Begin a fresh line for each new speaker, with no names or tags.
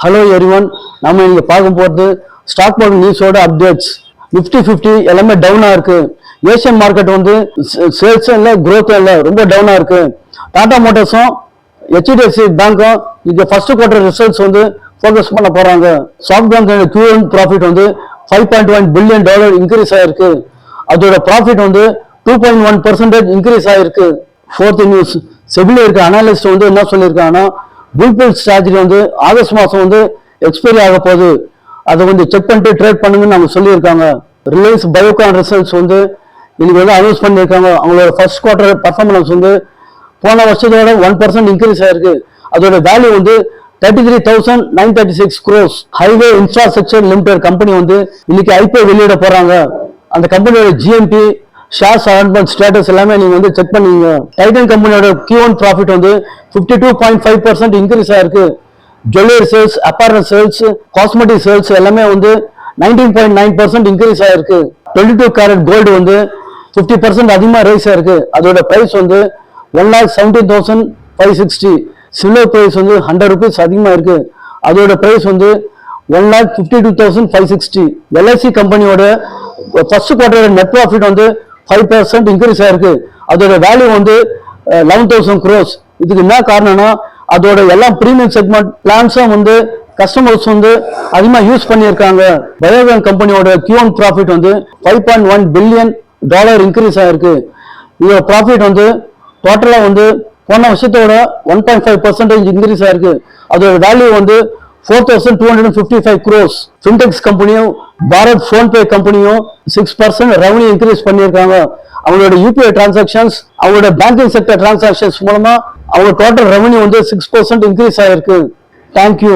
Hello everyone, நம்ம இங்க பார்க்க போறது ஸ்டாக் மார்க்கெட் நியூஸோட அப்டேட்ஸ். Nifty 50 எல்லாமே டவுனா இருக்கு. ஏசியன் மார்க்கெட் வந்து சேல்ஸ் இல்ல growth இல்ல ரொம்ப டவுனா இருக்கு. டாடா மோட்டார்ஸும் HDFC பேங்க்கும் இந்த ஃபர்ஸ்ட் குவார்ட்டர் ரிசல்ட்ஸ் வந்து ஃபோக்கஸ் பண்ண போறாங்க. ஸ்டாக் பேங்கோட Q1 ப்ராஃபிட் வந்து $5.1 பில்லியன் இன்க்ரீஸ் ஆயிருக்கு. அதோட ப்ராஃபிட் வந்து 2.1% இன்க்ரீஸ் ஆயிருக்கு. ஃபோர்த் நியூஸ், செபில இருக்க அனாலிஸ்ட் வந்து என்ன சொல்லியிருக்காங்கன்னா புல்பில் ஸ்ட்ராட்டஜி வந்து ஆகஸ்ட் மாதம் வந்து எக்ஸ்பைரி ஆக போகுது, அதை வந்து செக் பண்ணிட்டு ட்ரேட் பண்ணுங்கன்னு அவங்க சொல்லியிருக்காங்க. ரிலையன்ஸ் பயோகான் ரிசல்ட்ஸ் வந்து இன்னைக்கு வந்து அனௌன்ஸ் பண்ணியிருக்காங்க. அவங்களோட ஃபர்ஸ்ட் குவார்டர் பர்ஃபார்மன்ஸ் வந்து போன வருஷத்தோட 1% இன்க்ரீஸ் ஆயிருக்கு. அதோட வேல்யூ வந்து 33,936 crores. Highway infrastructure limited company வந்து இன்னைக்கு ஐபிஓ வெளியிட போறாங்க. அந்த கம்பெனியோட ஜிஎம்பி ஷேர்ஸ் அலாட்மெண்ட் ஸ்டேட்டஸ் எல்லாமே நீங்க வந்து செக் பண்ணீங்க. டைட்டன் கம்பெனியோட Q1 ப்ராஃபிட் வந்து 52.5% இன்க்ரீஸ் ஆயிருக்கு. Jewellery sales, apparel sales, cosmetic sales எல்லாமே வந்து 19.9% இன்க்ரீஸ் ஆயிருக்கு. 22 கேரட் கோல்டு வந்து 50% அதிகமா ரைஸ் ஆயிருக்கு. அதோட பிரைஸ் வந்து 1,17,560. சில்வர் பிரைஸ் வந்து 100 rupees அதிகமா இருக்கு. அதோட பிரைஸ் வந்து 1,52,560. எல்ஐசி கம்பெனியோட ஃபர்ஸ்ட் குவார்டர் நெட் ப்ராஃபிட் வந்து 5% இன்க்ரீஸ் ஆயிருக்கு. அதோட வேல்யூ வந்து 11,000 crores. இதுக்கு என்ன காரணம்னா அதோட எல்லா பிரீமியம் செக்மெண்ட் பிளான்ஸும் வந்து கஸ்டமர்ஸ் வந்து அதிகமாக யூஸ் பண்ணியிருக்காங்க. பயோகான் கம்பெனியோட Q1 ப்ராஃபிட் வந்து $5.1 பில்லியன் இன்க்ரீஸ் ஆயிருக்கு. இதோட ப்ராஃபிட் வந்து டோட்டலாக வந்து போன வருஷத்தோட 1.5% இன்க்ரீஸ் ஆயிருக்கு. அதோட வேல்யூ வந்து 4,255 crores. ஃபின்டெக்ஸ் கம்பெனியும் பாரத் போன்பே கம்பெனியும் 6% ரெவன்யூ இன்க்ரீஸ் பண்ணியிருக்காங்க. அவங்களோட யூபிஐ டிரான்சாக்ஷன்ஸ், அவங்களோட பேங்கிங் செக்டர் டிரான்சாக்ஷன்ஸ் மூலமா அவங்க டோட்டல் ரெவன்யூ வந்து 6% இன்க்ரீஸ் ஆயிருக்கு. தேங்க்யூ.